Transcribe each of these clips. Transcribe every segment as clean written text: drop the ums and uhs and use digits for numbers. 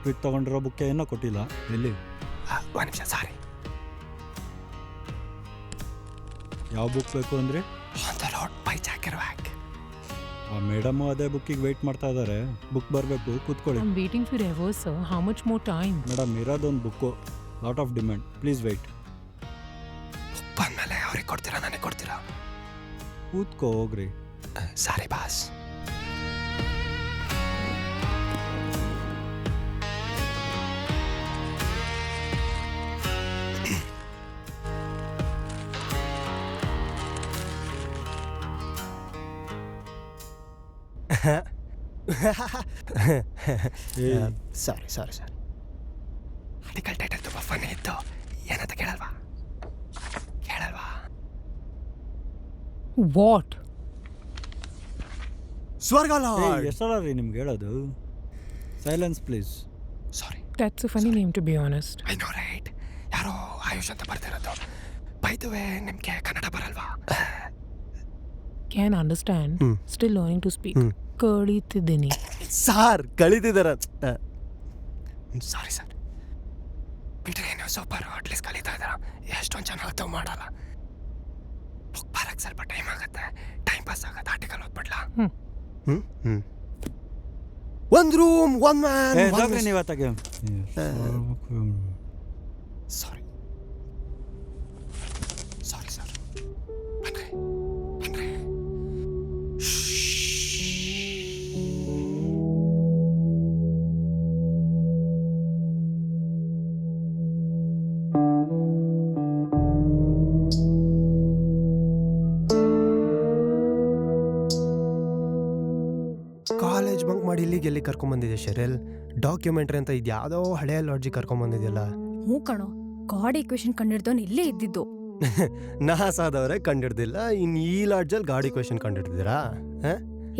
Last week ತೊಗೊಂಡಿರೋ ಬುಕ್ಕೆ ಏನೋ ಕೊಟ್ಟಿಲ್ಲ. ಎಲ್ಲಿ? ಒಂದು ನಿಮಿಷ, ಸಾರಿ. ಯಾವ ಬುಕ್ ಬೇಕು ಅಂದರೆ? On the road by Jack Kerouac. ಆ ಮೇಡಮ್ಮು ಅದೇ ಬುಕ್ಕಿಗೆ ವೆಯ್ಟ್ ಮಾಡ್ತಾ ಇದ್ದಾರೆ. ಬುಕ್ ಬರಬೇಕು, ಕೂತ್ಕೊಳ್ಳಿ. I'm waiting forever, sir. How much more time? Madam, ಇರೋದೊಂದು book, lot of demand. Please wait. Book ಬಂದಮೇಲೆ ಅವ್ರಿಗೆ ಕೊಡ್ತೀರಾ, ನನಗೆ ಕೊಡ್ತೀರಾ? ಕೂತ್ಕೋ, ಹೋಗ್ರಿ. Sorry boss. Sorry sorry sir. Article title ತುಂಬ ಫನ್ ಇತ್ತು. ಏನಂತ ಕೇಳಲ್ವಾ? What? ಸ್ವರ್ಗ ಲಾರ್ಡ್. ಎಷ್ಟಲ್ಲ ರೀ ನಿಮ್ಗೆ ಹೇಳೋದು? Silence please. Sorry. That's a funny name, to be honest. I know right. ಯಾರೋ ಆಯುಷ್ ಅಂತ ಬರ್ತಿರೋದು. ಬೈ ದ ವೇ, ನಿಮಗೆ ಕನ್ನಡ ಬರಲ್ವಾ? Can understand. Still learning to speak. ಕಳೀತಿದ್ದೀನಿ. ಸಾರ್ ಕಳೀತಿದ್ದಾರ? Sorry sir. ಬಿಟ್ರೆ ನೀವು ಸೂಪರ್. ಅಟ್ಲೀಸ್ಟ್ ಕಳೀತಾ ಇದ್ದಾರ. ಎಷ್ಟೊಂದು ಜನ ಅದು ಮಾಡಲ್ಲ. ಬುಕ್ ಬರಕ್ಕೆ ಸ್ವಲ್ಪ ಟೈಮ್ ಆಗುತ್ತೆ. ಟೈಮ್ ಪಾಸ್ ಆಗುತ್ತೆ. ಆರ್ಟಿಕಲ್ ಓದ್ಬಿಡ್ಲಾ? ಒಂದು ರೂಮ್, ಒನ್ ಮ್ಯಾನ್. ನೀವತ್ತಾಗೆ ಸಾರಿ ಸಾರಿ ಸರ್. ಬನ್ರಿ ಬನ್ರಿ. ಕಾಲೇಜ್ ಬಂಕ್ ಮಾಡಿ ಇಲ್ಲಿಗೆ ಎಲ್ಲಿ ಕರ್ಕೊಂಬಂದಿದೆ ಶೆರಿಲ್? ಡಾಕ್ಯುಮೆಂಟ್ರಿ ಅಂತ ಇದು ಯಾವುದೋ ಹಳೆಯ ಲಾಡ್ಜಿಗೆ ಕರ್ಕೊಂಬಂದಿದೆಯಲ್ಲ. ಹ್ಞೂ ಕಣೋ, ಗಾಡ್ ಈಕ್ವೇಷನ್ ಕಂಡಿಡ್ದವನು ಇಲ್ಲೇ ಇದ್ದಿದ್ದು. ನಾಸಾದವರೇ ಕಂಡಿಡ್ದಿಲ್ಲ, ಇನ್ನು ಈ ಲಾಡ್ಜಲ್ಲಿ ಗಾಡ್ ಈಕ್ವೇಷನ್ ಕಂಡಿಡ್ದಿರಾ?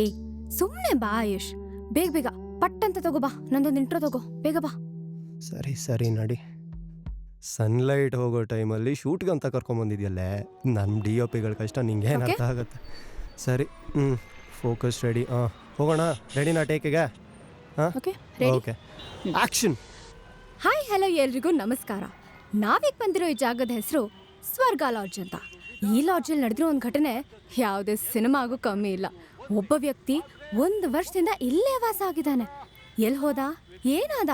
ಏಯ್ ಸುಮ್ಮನೆ ಬಾ ಆಯುಷ್, ಬೇಗ ಬೇಗ ಪಟ್ ಅಂತ ತಗೋ ಬಾ. ನಂದೊಂದು ಇಂಟ್ರೋ ತಗೋ, ಬೇಗ ಬಾ. ಸರಿ ಸರಿ ನಡಿ. ಸನ್ಲೈಟ್ ಹೋಗೋ ಟೈಮಲ್ಲಿ ಶೂಟ್ಗೆ ಅಂತ ಕರ್ಕೊಂಬಂದಿದ್ಯಲ್ಲೇ. ನಮ್ಮ DOPಗಳ ಕಷ್ಟ ನಿಂಗೆ ಏನು ಅರ್ಥ ಆಗುತ್ತೆ. ಸರಿ, ಫೋಕಸ್ ರೆಡಿ. ಹೋಗೋಣ. ರೆಡಿನಾ ಟೇಕಿಗೆ? Okay ready. Okay, action. Hi hello ಎಲ್ರಿಗೂ ನಮಸ್ಕಾರ. ನಾವೀಗ ಬಂದಿರೋ ಈ ಜಾಗದ ಹೆಸರು ಸ್ವರ್ಗ ಲಾಡ್ಜ್ ಅಂತ. ಈ ಲಾಡ್ಜಲ್ಲಿ ನಡೆದಿರೋ ಒಂದು ಘಟನೆ ಯಾವುದೇ ಸಿನಿಮಾಗೂ ಕಮ್ಮಿ ಇಲ್ಲ. ಒಬ್ಬ ವ್ಯಕ್ತಿ 1 ವರ್ಷದಿಂದ ಇಲ್ಲೇ ವಾಸ ಆಗಿದ್ದಾನೆ. ಎಲ್ಲಿ ಹೋದ, ಏನಾದ?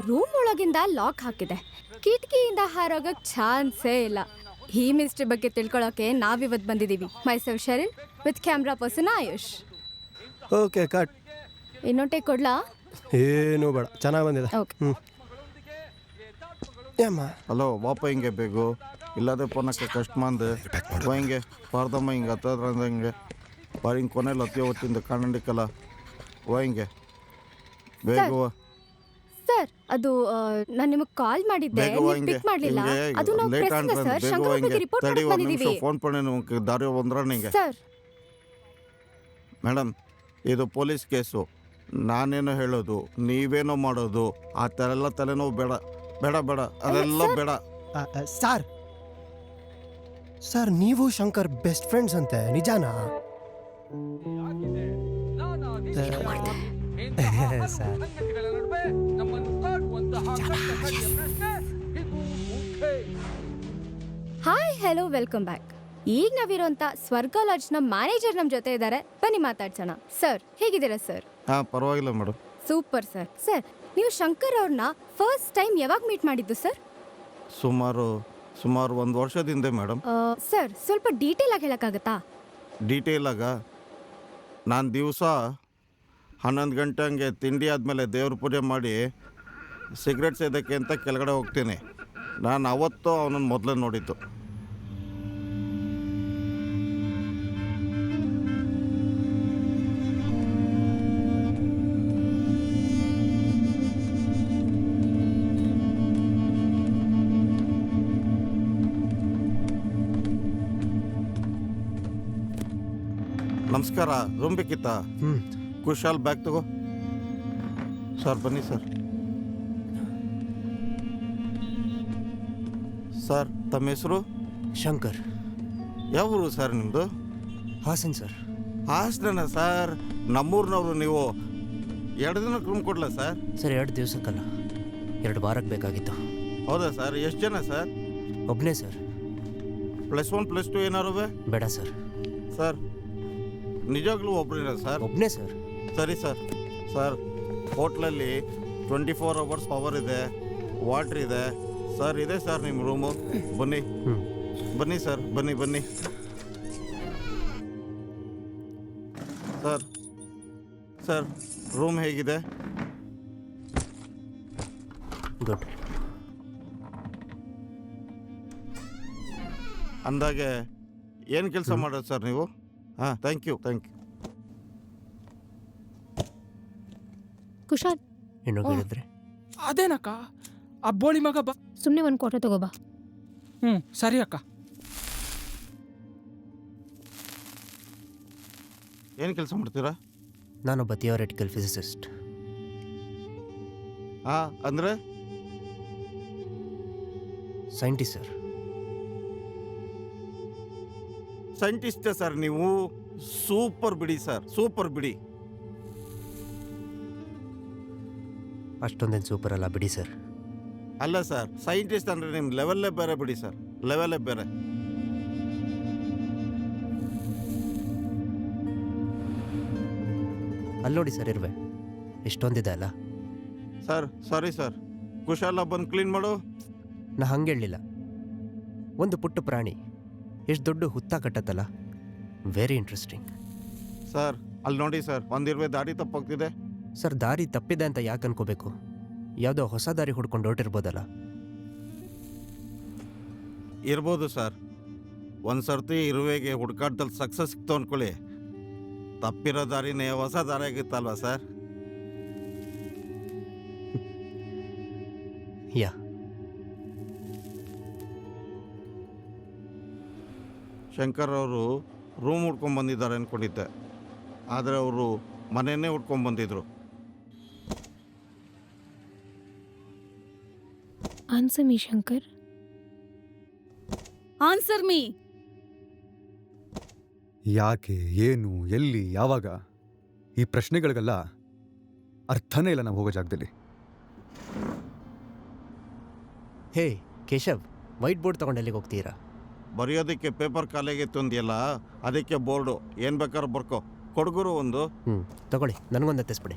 ರೂಮ್ ಒಳಗಿಂದ ಲಾಕ್ ಹಾಕಿದೆ. ಕಿಟಕಿಯಿಂದ ಹಾರೋಗಕ್ಕೆ ಚಾನ್ಸೇ ಇಲ್ಲ. ಈ ಮಿಸ್ಟ್ರಿ ಬಗ್ಗೆ ತಿಳ್ಕೊಳ್ಳೋಕೆ ನಾವಿವತ್ತು ಬಂದಿದ್ದೀವಿ. Myself Sheryl with camera person Ayush. Okay, cut. ಇನ್ನೊಂಟೆ ಕೊಡ್ಲಾ? ಏನು ಬೇಡ, ಚೆನ್ನಾಗಿ ಬಂದಿದೆ. ಓಕೆ. ಏಮ್ಮ ಹಲೋ ವಾಪ ಹಿಂಗೆ ಬೇಕು ಇಲ್ಲದೆ ಪೊನಕ್ಕೆ ಕಷ್ಟ ಮಂದು ಹಿಂಗೆ ಪಾರ್ದಮ್ಮ ಹಿಂಗೆ ಹತ್ತದ್ರ ಹಿಂಗೆ ಬಾರಿ ಹಿಂಗೆ ಕೊನೆಯಲ್ಲಿ ಹತ್ತಿ ಹೊತ್ತಿಂದ ಕಾಣಂಡಿಕ್ಕಲ್ಲ ಹಿಂಗೆ ಬೇಗ ಸರ್, ಅದು ನಾನು ನಿಮಗೆ ಕಾಲ್ ಮಾಡಿದ್ದೆ, ನೀವು ಪಿಕ್ ಮಾಡಲಿಲ್ಲ. ಅದು ನಾವು ಲೇಟ್ ಪ್ರೆಸ್ಸಿಂಗ್ ಅಂದ್ರೆ ಸರ್, ಬೇಗ ಶಂಕರ್ ಬಗ್ಗೆ ಹಿಂಗೆ ರಿಪೋರ್ಟ್ ತಡಿ ಮಾಡಕ್ಕೆ ಒಂದು ನಿಮಿಷ ಬಂದಿದ್ದೀವಿ. ಫೋನ್ ಪಣೆ ನಿಮ್ಗೆ ದಾರಿ ಒಂದ್ರ ಹಿಂಗೆ ಸರ್. ಮೇಡಮ್, ಇದು ಪೊಲೀಸ್ ಕೇಸು. ನಾನೇನೋ ಹೇಳೋದು, ನೀವೇನೋ ಮಾಡೋದು, ಆ ಥರ ಎಲ್ಲ ತಲೆನೋವು ಬೇಡ ಬೇಡ ಬೇಡ, ಅದೆಲ್ಲ ಬೇಡ. ಸರ್, ಸರ್ ನೀವು ಶಂಕರ್ ಬೆಸ್ಟ್ ಫ್ರೆಂಡ್ಸ್ ಅಂತೆ, ನಿಜಾನಾ? Sir hi hello welcome back. ಈಗ ನಾವಿರೋಂಥ ಸ್ವರ್ಗ ಲಾಡ್ಜ್ನ ಮ್ಯಾನೇಜರ್ ನಮ್ಮ ಜೊತೆ ಇದ್ದಾರೆ. ಬನ್ನಿ ಮಾತಾಡ್ಸೋಣ. ಸರ್, ಹೇಗಿದ್ದೀರಾ ಸರ್? ಹಾಂ, ಪರವಾಗಿಲ್ಲ ಮೇಡಮ್. Super sir. ಸರ್, ನೀವು ಶಂಕರ್ ಅವ್ರನ್ನ ಫಸ್ಟ್ ಟೈಮ್ ಯಾವಾಗ ಮೀಟ್ ಮಾಡಿದ್ದು ಸರ್? ಸುಮಾರು 1 ವರ್ಷದಿಂದ ಮೇಡಮ್. ಸರ್, ಸ್ವಲ್ಪ ಡೀಟೇಲ್ ಆಗಿ ಹೇಳೋಕ್ಕಾಗತ್ತಾ? ಡೀಟೇಲಾಗ ನಾನು ದಿವಸ 11 ಗಂಟೆ ಹಂಗೆ ತಿಂಡಿ ಆದಮೇಲೆ ದೇವ್ರ ಪೂಜೆ ಮಾಡಿ ಸಿಗರೇಟ್ ಸೇದಕ್ಕೆ ಅಂತ ಕೆಳಗಡೆ ಹೋಗ್ತೀನಿ. ನಾನು ಅವತ್ತು ಅವನನ್ನು ಮೊದಲೇ ನೋಡಿದ್ದು. ನಮಸ್ಕಾರ. ರೂಮ್ ಬೇಕಿತ್ತಾ? ಕುಶಾಲ್ ಬ್ಯಾಗ್ ತಗೋ. ಸರ್ ಬನ್ನಿ ಸರ್. ಸರ್, ತಮ್ಮ ಹೆಸರು? ಶಂಕರ್. ಯಾವ ಊರು ಸರ್ ನಿಮ್ಮದು? ಹಾಸನ್ ಸರ್. ಹಾಸನ ಸರ್? ನಮ್ಮೂರಿನವರು ನೀವು. 2 ದಿನಕ್ಕೆ ರೂಮ್ ಕೊಡ್ಲಾ ಸರ್? ಸರ್ 2 ದಿವಸಕ್ಕಲ್ಲ, 2 ವಾರಕ್ಕೆ ಬೇಕಾಗಿತ್ತು. ಹೌದಾ ಸರ್? ಎಷ್ಟು ಜನ ಸರ್? ಒಬ್ಬನೇ ಸರ್. +1 +2 ಏನಾರು? ಬೇಡ ಸರ್. ಸರ್ ನಿಜವಾಗ್ಲೂ ಒಬ್ಬರಿಲ್ಲ ಸರ್? ಒಬ್ಬನೇ ಸರ್. ಸರಿ ಸರ್. ಸರ್ ಹೋಟ್ಲಲ್ಲಿ 24 ಅವರ್ಸ್ ಪವರ್ ಇದೆ, ವಾಟ್ರ್ ಇದೆ ಸರ್. ಇದೆ ಸರ್ ನಿಮ್ಮ ರೂಮು. ಬನ್ನಿ ಬನ್ನಿ ಸರ್, ಬನ್ನಿ ಬನ್ನಿ ಸರ್. ಸರ್ ರೂಮ್ ಹೇಗಿದೆ? ಗುಡ್. ಅಂದಾಗೆ ಏನು ಕೆಲಸ ಮಾಡೋದು ಸರ್ ನೀವು? ಹಾಂ, ಥ್ಯಾಂಕ್ ಯು. ಕುಶಾಲ್, ಇನ್ನೂ ಹೇಳಿದ್ರೆ ಅದೇನಕ್ಕ ಆ ಬೋಳಿ ಮಗ ಬಾ. ಸುಮ್ಮನೆ ಒಂದು ಕ್ವಾರ್ಟರ್ ತಗೋಬಾ. ಸರಿ ಅಕ್ಕ. ಏನು ಕೆಲಸ ಮಾಡ್ತೀರಾ? ನಾನೊಬ್ಬ ಥಿಯೋರೆಟಿಕಲ್ ಫಿಸಿಸಿಸ್ಟ್. ಹಾಂ, ಅಂದರೆ ಸೈಂಟಿಸ್ಟ್ ಸರ್. ಸೈಂಟಿಸ್ಟೇ ಸರ್ ನೀವು? ಸೂಪರ್ ಬಿಡಿ ಸರ್, ಸೂಪರ್ ಬಿಡಿ. ಅಷ್ಟೊಂದೇನು ಸೂಪರ್ ಅಲ್ಲ ಬಿಡಿ ಸರ್. ಅಲ್ಲ ಸರ್, ಸೈಂಟಿಸ್ಟ್ ಅಂದರೆ ನಿಮ್ಮ ಲೆವೆಲ್ಲೇ ಬೇರೆ ಬಿಡಿ ಸರ್, ಲೆವೆಲ್ಲೇ ಬೇರೆ. ಅಲ್ಲಿ ನೋಡಿ ಸರ್ ಇರುವೆ ಎಷ್ಟೊಂದಿದೆ ಅಲ್ಲ. ಸರ್ ಸಾರಿ ಸರ್, ಕುಶಾಲ ಬಂದು ಕ್ಲೀನ್ ಮಾಡು. ನಾ ಹಂಗೆ ಹೇಳಲಿಲ್ಲ. ಒಂದು ಪುಟ್ಟ ಪ್ರಾಣಿ ಎಷ್ಟು ದೊಡ್ಡ ಹುತ್ತ ಕಟ್ಟತ್ತಲ್ಲ, ವೆರಿ ಇಂಟ್ರೆಸ್ಟಿಂಗ್. ಸರ್ ಅಲ್ಲಿ ನೋಡಿ ಸರ್, ಒಂದಿರುವೆ ದಾರಿ ತಪ್ಪೋಗ್ತಿದೆ. ಸರ್ ದಾರಿ ತಪ್ಪಿದೆ ಅಂತ ಯಾಕೆ ಅನ್ಕೋಬೇಕು? ಯಾವುದೋ ಹೊಸ ದಾರಿ ಹುಡ್ಕೊಂಡು ಹೊರಟಿರ್ಬೋದಲ್ಲ. ಇರ್ಬೋದು ಸರ್. ಒಂದು ಸರ್ತಿ ಇರುವೆಗೆ ಹುಡ್ಕಾಟದಲ್ಲಿ ಸಕ್ಸಸ್ ಸಿಕ್ತು ಅಂದ್ಕೊಳ್ಳಿ, ತಪ್ಪಿರೋ ದಾರಿನೇ ಹೊಸ ದಾರಿ ಆಗಿತ್ತಲ್ವಾ ಸರ್? ಯಾ. ಶಂಕರ್ ಅವರು ರೂಮ್ ಹುಡ್ಕೊಂಡು ಬಂದಿದ್ದಾರೆ ಅಂದ್ಕೊಂಡಿದ್ದೆ, ಆದರೆ ಅವರು ಮನೆಯೇ ಹುಡ್ಕೊಂಡು ಬಂದಿದ್ರು. Answer me Shankar. Answer me. ಯಾಕೆ, ಏನು, ಎಲ್ಲಿ, ಯಾವಾಗ, ಈ ಪ್ರಶ್ನೆಗಳಿಗೆಲ್ಲ ಅರ್ಥನೇ ಇಲ್ಲ ನಾವು ಹೋಗೋ ಜಾಗದಲ್ಲಿ. ಹೇ ಕೇಶವ್, ವೈಟ್ ಬೋರ್ಡ್ ತಗೊಂಡು ಎಲ್ಲಿಗೆ ಹೋಗ್ತೀರಾ? ಬರೆಯೋದಕ್ಕೆ ಪೇಪರ್ ಕಾಲೇಗೆ ತಂದಿಯಲ್ಲ, ಅದಕ್ಕೆ ಬೋರ್ಡು. ಏನು ಬೇಕಾದ್ರೂ ಬರ್ಕೋ. ಕೊಡ್ಗುರು ಒಂದು. ತಗೊಳ್ಳಿ, ನನಗೊಂದು ಎತ್ತಿಸ್ಬಿಡಿ.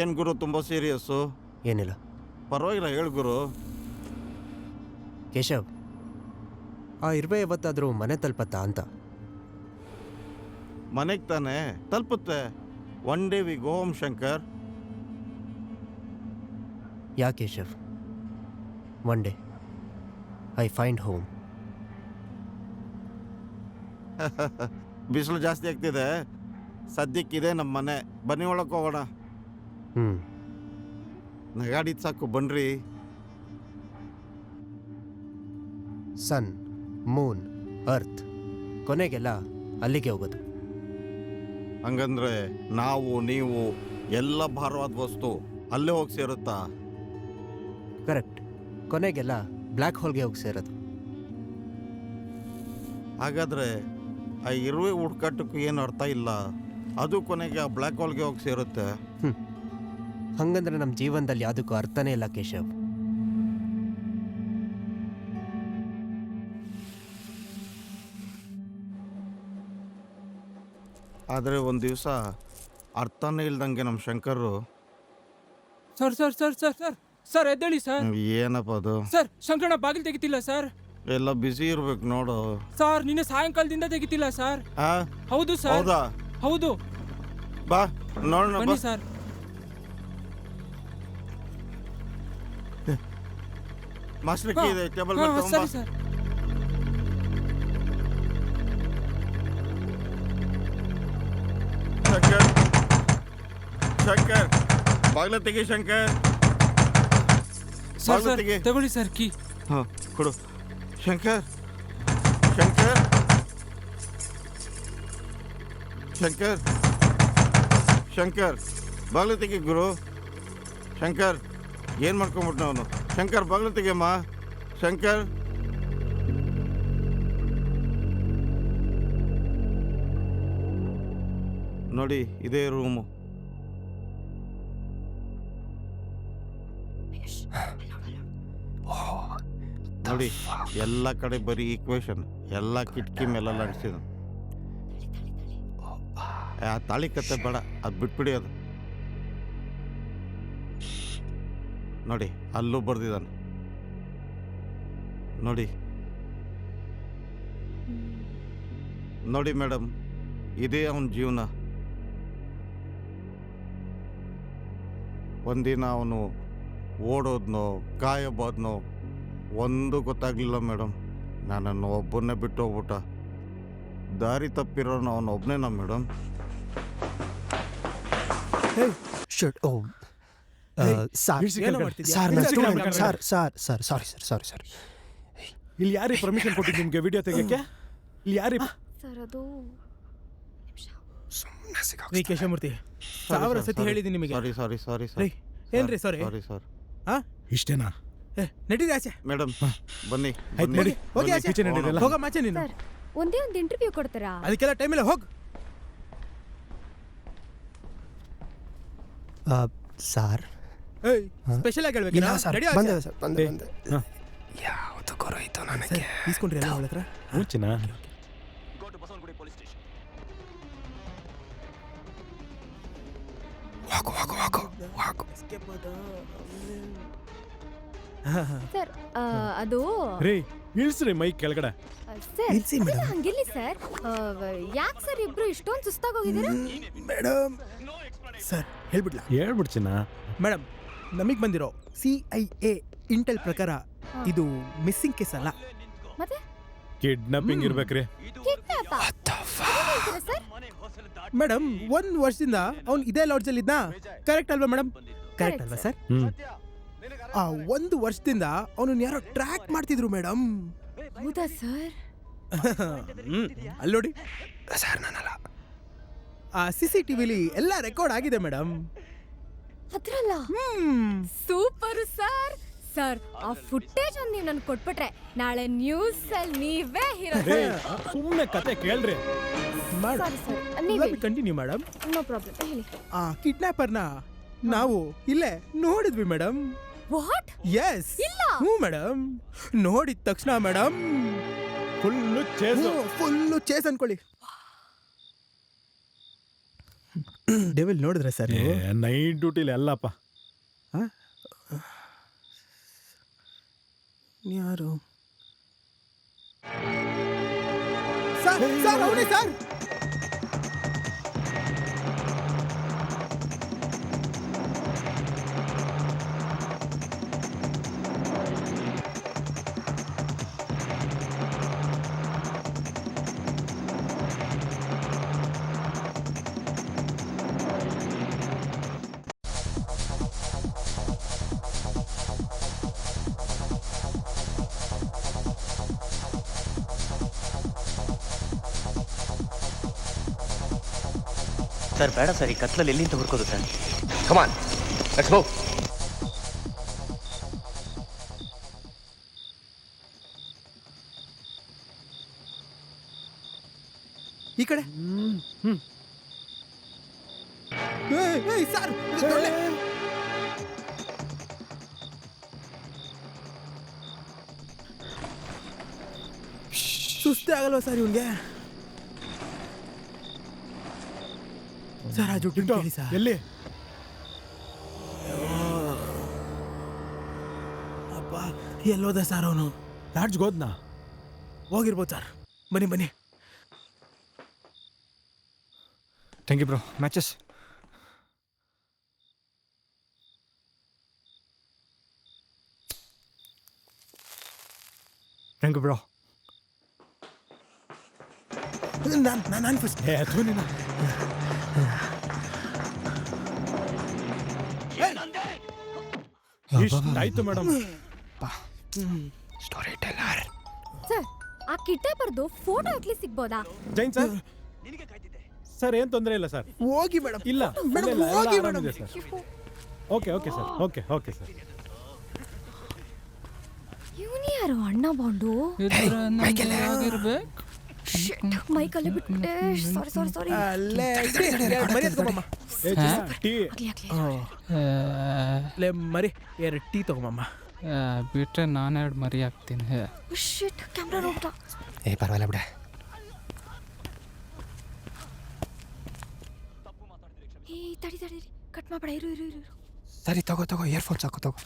ಏನು ಗುರು ತುಂಬ ಸೀರಿಯಸ್ಸು? ಏನಿಲ್ಲ. ಪರವಾಗಿಲ್ಲ, ಹೇಳು ಗುರು. ಕೇಶವ್, ಆ ಇರುವೆ ಯಾವತ್ತಾದರೂ ಮನೆ ತಲುಪತ್ತಾ ಅಂತ? ಮನೆಗೆ ತಾನೇ ತಲುಪುತ್ತೆ. One day we go home Shankar. Yeah Keshav, one day I find home. ಬಿಸಿಲು ಜಾಸ್ತಿ ಆಗ್ತಿದೆ, ಸದ್ಯಕ್ಕಿದೆ ನಮ್ಮ ಮನೆ. ಬನ್ನಿ ಒಳಕ್ಕೆ ಹೋಗೋಣ. ನಗಾಡಿದ ಸಾಕು, ಬನ್ರಿ. ಸನ್, ಮೂನ್, ಅರ್ತ್, ಕೊನೆಗೆಲ್ಲ ಅಲ್ಲಿಗೆ ಹೋಗೋದು. ಹಂಗಂದ್ರೆ ನಾವು ನೀವು ಎಲ್ಲ ಭಾರವಾದ ವಸ್ತು ಅಲ್ಲೇ ಹೋಗಿ ಸೇರುತ್ತಾ? ಕರೆಕ್ಟ್. ಕೊನೆಗೆಲ್ಲ ಬ್ಲ್ಯಾಕ್ ಹೋಲ್ಗೆ ಹೋಗಿ ಸೇರೋದು. ಹಾಗಾದರೆ ಆ ಇರುವೆ ಹುಡ್ಕಾಟಕ್ಕೂ ಏನು ಅರ್ಥ ಇಲ್ಲ, ಅದು ಕೊನೆಗೆ ಆ ಬ್ಲ್ಯಾಕ್ ಹೋಲ್ಗೆ ಹೋಗಿ ಸೇರುತ್ತೆ. ಹಂಗಂದ್ರೆ ನಮ್ಮ ಜೀವನದಲ್ಲಿ ಯಾವುದಕ್ಕೂ ಅರ್ಥನೇ ಇಲ್ಲ ಕೇಶವ್. ಆದರೆ ಒಂದು ದಿವಸ ಅರ್ಥನೇ ಇಲ್ದಂಗೆ ನಮ್ಮ Shankar. Sir sir sir sir sir sir ಎದ್ದೇಳಿ ಸರ್. ಏನಪ್ಪ ಅದು? ಸರ್ ಶಂಕರಣ್ಣ ಬಾಗಿಲು ತೆಗಿತಿಲ್ಲ ಸರ್. ಎಲ್ಲ ಬ್ಯುಸಿ ಇರ್ಬೇಕು ನೋಡು. ಸರ್ ನಿನ್ನೆ ಸಾಯಂಕಾಲದಿಂದ ತೆಗಿತಿಲ್ಲ ಸರ್. ಹೌದು ಸರ್. ಹೌದಾ? ಹೌದು. ಬಾ ನೋಡೋಣ. ಬನ್ನಿ ಸರ್. ಮಾಸ್ಟರ್ ಕೀ ಇದೆ, ಟೇಬಲ್ ಮೇಲೆ ತಗೊಂಬಾ. ಸರಿ ಸರ್. ಶಂಕರ್, ಶಂಕರ್ ಬಾಗ್ಲ ತೆಗಿ. ಶಂಕರ್ ಸರ್ ಸರ್ ತಗೊಳ್ಳಿ ಸರ್ ಕೀ. ಹಾಂ ಕೊಡು. ಶಂಕರ್, ಶಂಕರ್, ಶಂಕರ್, ಶಂಕರ್ ಬಾಗ್ಲ ತೆಗಿ ಗುರು. ಶಂಕರ್ ಏನು ಮಾಡ್ಕೊಂಬಿಟ್ಟು ಅವನು? ಶಂಕರ್ ಬಾಗ್ಲ ತೆಗಿಯಮ್ಮ. ಶಂಕರ್ ನೋಡಿ ಇದೇ ರೂಮು. ನೋಡಿ ಎಲ್ಲ ಕಡೆ ಬರೀ ಈಕ್ವೇಶನ್, ಎಲ್ಲ ಕಿಟಕಿ ಮೇಲೆಲ್ಲ ಅಂಟಿಸಿದ. ಆ ತಾಳಿ ಕತ್ತೆ ಬೇಡ, ಅದು ಬಿಟ್ಬಿಡಿ. ಅದು ನೋಡಿ ಅಲ್ಲೂ ಬರ್ದಿದ್ದಾನೆ ನೋಡಿ. ನೋಡಿ ಮೇಡಮ್, ಇದೇ ಅವನ ಜೀವನ. ಒಂದಿನ ಅವನು ಓಡೋದ್ನೋ ಗಾಯಬೋದ್ನೋ ಒಂದು ಗೊತ್ತಾಗಲಿಲ್ಲ ಮೇಡಮ್. ನನ್ನನ್ನು ಒಬ್ಬನ್ನೇ ಬಿಟ್ಟು ಹೋಗ್ಬಿಟ್ಟ. ದಾರಿ ತಪ್ಪಿರೋನು ಅವನು ಒಬ್ಬನೇನಾ madam? Shut oh sir sir sir sir sorry sir sorry sir. ಇಲ್ಲಿ ಯಾರಿಗೆ ಪರ್ಮಿಷನ್ ಕೊಟ್ಟಿದ್ದು ನಿಮಗೆ ವಿಡಿಯೋ ತೆಗೆಯಕ್ಕೆ? ಇಲ್ಲಿ ಯಾರಿಗೆ? ಸರ್ ಅದು ರೀ ಕೇಶಮೂರ್ತಿ, 1000 ಸತಿ ಹೇಳಿದ್ದೀನಿ ನಿಮಗೆ. ಸಾರಿ ಸಾರಿ ಸಾರಿ ರೀ ಏನ್ರಿ ಸಾರಿ? Sorry sir. ಹಾ ಇಷ್ಟೇನಾ? ನಡೀರಿ ಆಚೆ. ಮೇಡಮ್ ಬನ್ನಿ ಆಯ್ತು ನಡಿ, ಹೋಗಿ ಆಚೆ. ಕಿಚನ್ ನಡೀರಲ್ಲ? ಹೋಗಮ್ಮ ಆಚೆ ನೀನು. ಸರ್ ಒಂದೇ ಒಂದು ಇಂಟರ್ವ್ಯೂ ಕೊಡ್ತಾರಾ? ಅದಕ್ಕೆಲ್ಲ ಟೈಮ್ ಇಲ್ಲ, ಹೋಗ್. ಸರ್ ಏಯ್ ಸ್ಪೆಷಲ್ ಆಗಿ ಹೇಳ್ಬೇಕು. ಇಲ್ಲ ಸರ್, ನಡಿ ಬಂದೆ ಆಚೆ. ಸರ್, ಬಂದೆ ಬಂದೆ. ಯಾವುದು ಗೊರೋಯ್ತು ನನಗೆ. ಇಸ್ಕೊಂಡ್ರಿ ಎಲ್ಲ ಅವಳ ಹತ್ರ? ಮುಂಚಿನ ವಾಕು ವಾಕು ವಾಕು ವಾಕು. ಸರ್ ಅದು ರೀ ಇಳಿಸ್ರಿ ಮೈಕ್ ಕೆಳಗಡೆ. ಸರ್ ನಿಲ್ಸಿ ಅದೆಲ್ಲ ಮೇಡಮ್. ಹಂಗಿರ್ಲಿ ಸರ್. ಯಾಕೆ ಸರ್ ಇಬ್ರು ಇಷ್ಟೊಂದು ಸುಸ್ತಾಗೋಗಿದ್ದೀರಾ? ಮೇಡಮ್ ಸರ್ ಹೇಳ್ಬಿಡ್ಲಾ? ಹೇಳ್ಬಿಡ್ಚಿನ. ಮೇಡಮ್ ನಮಗೆ ಬಂದಿರೋ CIA ಇಂಟೆಲ್ ಪ್ರಕಾರ ಇದು ಮಿಸ್ಸಿಂಗ್ ಕೇಸ್ ಅಲ್ಲ. ಮತ್ತೆ ಕಿಡ್ನಾಪಿಂಗ್ ಇರ್ಬೇಕ್ರಿ. Kidnap sir? ಮೇಡಮ್ 1 ವರ್ಷದಿಂದ ಅವ್ನು ಇದೇ ಲಾಡ್ಜಲ್ಲಿ ಇದ್ನಾ? ಕರೆಕ್ಟ್ ಅಲ್ವಾ ಮೇಡಮ್? ಕರೆಕ್ಟ್ ಅಲ್ವಾ ಸರ್? ಆ 1 ವರ್ಷದಿಂದ ಅವನನ್ನ ಯಾರೋ ಟ್ರ್ಯಾಕ್ ಮಾಡ್ತಿದ್ರು ಮೇಡಮ್. ಹೌದಾ ಸರ್? ಅಲ್ಲಿ ನೋಡಿ ಸರ್ ನಾನಲ್ಲ. ಆ CCTVಲಿ ಎಲ್ಲ ರೆಕಾರ್ಡ್ ಆಗಿದೆ ಮೇಡಮ್. ಅದ್ರಲ್ಲ ಸೂಪರ್ ಸರ್. ಸರ್ ಆ ಫುಟೇಜ್ ಒಂದು ನೀವು ನನ್ಗೆ ಕೊಟ್ಬಿಟ್ರೆ ನಾಳೆ ನ್ಯೂಸ್ ಅಲ್ಲಿ ನೀವೇ ಹೀರೋ. ಸುಮ್ಮನೆ ಕತೆ ಕೇಳ್ರಿ. Sorry sir, continue madam. No problem, ಹೇಳಿ. ಆ ಕಿಡ್ನಾಪರ್ನ ನಾವು ಇಲ್ಲೇ ನೋಡಿದ್ವಿ ಮೇಡಮ್. ವಾಟ್? ಎಸ್. ಇಲ್ಲ. ಹ್ಞೂ ಮೇಡಮ್, ನೋಡಿದ ತಕ್ಷಣ ಮೇಡಮ್ ಫುಲ್ಲು ಚೇಸ್ ಅನ್ಕೊಳ್ಳಿ. ಡೆವಿಲ್ ನೋಡಿದ್ರೆ ಸರ್ ನೈಟ್ ಡ್ಯೂಟಿಲಿ ಎಲ್ಲಪ್ಪ. ಯಾರು ಸರ್? ಸರ್ ಅವನೇ ಸರ್. ಸರ್ ಬೇಡ ಸರ್, ಈ ಕತ್ಲಲ್ಲಿ ಎಲ್ಲಿಂದ ಹುಡ್ಕೋದು ಸರ್? Come on let's move. ಈ ಕಡೆ. ಸರ್ ಸುಸ್ತೇ ಆಗಲ್ವಾ ಸರ್ ಇವನ್ಗೆ? ಸರ್ ಆ ಜುಟ್ಟು ಕೇಳಿ ಸರ್. ಎಲ್ಲಿ? ಅಪ್ಪ ಎಲ್ಲೋದ ಸರ್ ಅವನು? ಲಾಡ್ಜ್ಗೆ ಹೋದ್ನಾ? ಹೋಗಿರ್ಬೋದು ಸರ್. ಬನ್ನಿ ಬನ್ನಿ. Thank you bro. Matches. Thank you bro. ನಾನು ಫಸ್ಟ್. ಆಯ್ತು ಮೇಡಮ್. Story teller. ಸರ್ ಆ ಕಿಡ್ನಾಪರ್ದು ಫೋಟೋ ಅಟ್ಲೀಸ್ಟ್ ಸಿಗ್ಬೋದಾ? ಜೈನ್ ಸರ್. ಸರ್ ಏನ್ ತೊಂದರೆ ಇಲ್ಲ ಸರ್. ಹೋಗಿ ಮೇಡಮ್. ಇಲ್ಲ ಮೇಡಮ್ ಹೋಗಿ madam. Sir. Okay okay sir. Okay okay sir. ಇವನು ಯಾರು ಅಣ್ಣ ಬಾಂಡು? ಮೈಕಲ್ಲೇ ಬಿಟ್ಬಿಟ್ಟೆ. ಸಾರಿ. ಅಲ್ಲೇ ಮರಿ ಎತ್ಕೊಂಬಮ್ಮ. ಟೀ ಲೇ ಮರಿ 2 ಟೀ ತಗೊಂಬಮ್ಮ. ಬಿಟ್ರೆ ನಾನೆರಡು ಮರಿ ಹಾಕ್ತೀನಿ. ಶಿಟ್, ಕ್ಯಾಮ್ರಾ ನೋಡ್ತಾ. ಏ ಪರವಾಗಿಲ್ಲ ಬಿಡ. ಏ ತಡಿ ಕಟ್ ಮಾಡ್ಬೇಡ. ಇರು. ಸರಿ ತಗೋ ಇಯರ್ಫೋನ್ಸ್ ಹಾಕೋ ತಗೋ.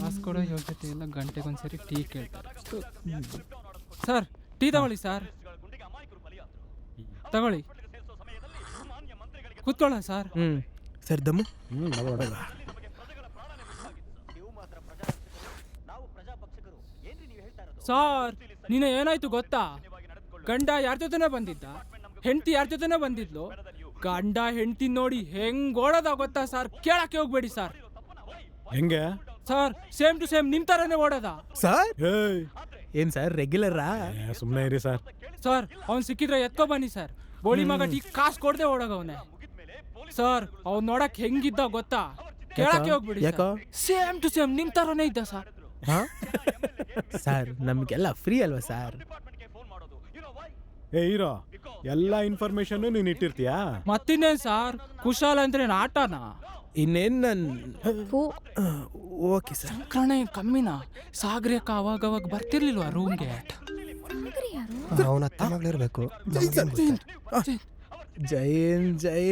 ಕಾಸು ಕೊಡೋ ಯೋಗ್ಯತೆ ಇಲ್ಲ, ಗಂಟೆಗೊಂದ್ಸರಿ ಟೀ ಕೇಳ್ತಾರೆ. ಸರ್ ಟೀ ತಗೊಳ್ಳಿ ಸರ್. ತಗೊಳ್ಳಿ, ಕೂತ್ಕೊಳ್ಳ ಸರ್. ಸರ್ ದಮ್ಮು. ಸರ್ ನೀನು ಏನಾಯ್ತು ಗೊತ್ತಾ? ಗಂಡ ಯಾರ ಜೊತೆನೇ ಬಂದಿದ್ದ, ಹೆಂಡತಿ ಯಾರ ಜೊತೆನೇ ಬಂದಿದ್ಲು. ಗಂಡ ಹೆಂಡತಿ ನೋಡಿ ಹೆಂಗ್ ಓಡೋದ ಗೊತ್ತಾ ಸರ್? ಕೇಳಕ್ಕೆ ಹೋಗ್ಬೇಡಿ ಸರ್. ಹೆಂಗೆ ಸರ್ ಸೇಮ್ ಟು ಸೇಮ್ ನಿಮ್ ತರನೇ ಓಡೋದ ಸರ್. ಏಯ್ ಏನ್ ಸರ್ ರೆಗ್ಯುಲರಾ? ಸುಮ್ಮನೆ ಇರಿ ಸರ್. ಸರ್ ಅವ್ನು ಸಿಕ್ಕಿದ್ರೆ ಎತ್ಕೊ ಬನ್ನಿ ಸರ್. ಬೋಳಿ ಮಗ ಟೀ ಕಾಸು ಕೊಡದೆ ಓಡೋಗವನೆ ಸರ್. ಅವ್ನು ನೋಡಕ್ ಹೆಂಗಿದ್ದ ಗೊತ್ತಾ? ಕೇಳಕ್ಕೆ ಹೋಗ್ಬಿಡಿ. ಯಾಕೋ? ಸೇಮ್ ಟು ಸೇಮ್ ನಿಮ್ ತರನೇ ಇದ್ದ ಸರ್. ಸರ್ ನಮ್ಗೆಲ್ಲ ಫ್ರೀ ಅಲ್ವಾ ಸರ್? ಏ ಹೀರೋ, ಎಲ್ಲ ಇನ್ಫಾರ್ಮೇಶನ್ ನೀನು ಇಟ್ಟಿರ್ತೀಯಾ? ಮತ್ತಿನ್ನೇನ್ ಸರ್, ಕುಶಾಲ್ ಅಂದ್ರೆ ಆಟನಾ? ಇನ್ನೇನ್ ಓಕೆ ಸರ್. ಸಂಕ್ರಣ ಕಮ್ಮಿನ? ಸಾಗರಿಯಕ್ಕ ಅವಾಗ ಬರ್ತಿರ್ಲಿಲ್ವಾ ರೂಮ್ಗೆ? ಅವನ ಅತ್ತ ಮಗಳಿರ್ಬೇಕು. ಜೈ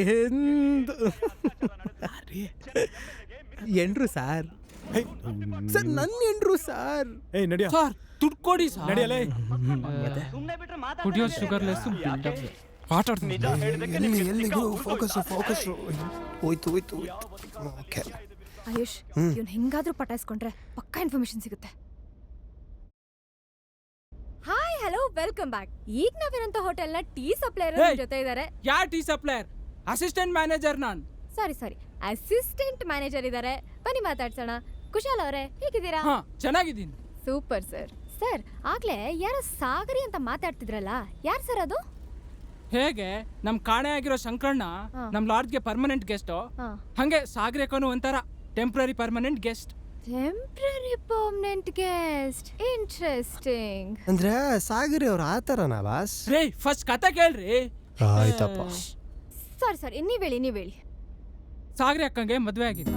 ಹಿಂದ್. ಎಂಡ್ರು ಸರ್. ಸರ್ ನನ್ನ ಎಂಡ್ರು ಸರ್. ಏಯ್ ನಡಿಯ ಸರ್ ದುಡ್ಡು ಕೊಡಿ ಸರ್. ನಡಿಯಲೇ. ಕುಡಿಯೋ ಶುಗರ್ಲೆಸ್ ಎಲ್ಲಿಗೂ ಫೋಕಸ್ ಹೋಯ್ತು. ಓಕೆ ಆಯುಷ್, ಇವ್ನು ಹೆಂಗಾದ್ರೂ ಪಟಾಯಿಸ್ಕೊಂಡ್ರೆ ಪಕ್ಕಾ ಇನ್ಫಾರ್ಮೇಶನ್ ಸಿಗುತ್ತೆ. Hi hello welcome back. ಈಗ ನಾವಿರಂತ ಹೋಟೆಲ್ನ ಟೀ ಸಪ್ಲೈಯರ್ ಜೊತೆ ಇದ್ದಾರೆ. ಯಾರ್ ಟೀ ಸಪ್ಲೈಯರ್? ಅಸಿಸ್ಟೆಂಟ್ ಮ್ಯಾನೇಜರ್ ನಾನ್. ಸಾರಿ ಅಸಿಸ್ಟೆಂಟ್ ಮ್ಯಾನೇಜರ್ ಇದ್ದಾರೆ. ಬನ್ನಿ ಮಾತಾಡ್ಸೋಣ. ಕುಶಾಲ್ ಅವರೇ ಹೇಗಿದ್ದೀರಾ? ಹಾ ಚೆನ್ನಾಗಿದ್ದೀನಿ. ಸೂಪರ್ ಸರ್ ಆಗ್ಲೇ ಯಾರೋ ಸಾಗರಿ ಅಂತ ಮಾತಾಡ್ತಿದ್ರಲ್ಲ, ಯಾರು ಸರ್ ಅದು? ಹೇಗೆ ನಮ್ ಕಾಣೆ ಆಗಿರೋ ಶಂಕರಣ್ಣ ನಮ್ ಲಾಡ್ಜ್ಗೆ ಪರ್ಮನೆಂಟ್ ಗೆಸ್ಟ್, ಹಂಗೆ ಸಾಗರಿಕನು ಒಂಥರ temporary permanent guest. Temporary permanent guest, interesting. ಅಂದ್ರೆ ಸಾಗರಿ ಅವ್ರು ಆ ಥರನಾ ಬಾಸ್? ರೇ ಫಸ್ಟ್ ಕತೆ ಕೇಳ್ರಿ. ಆಯ್ತಪ್ಪ. ಸಾರಿ ನೀವ್ ಹೇಳಿ. ಸಾಗರಿ ಅಕ್ಕಂಗೆ ಮದ್ವೆ ಆಗಿದೆ.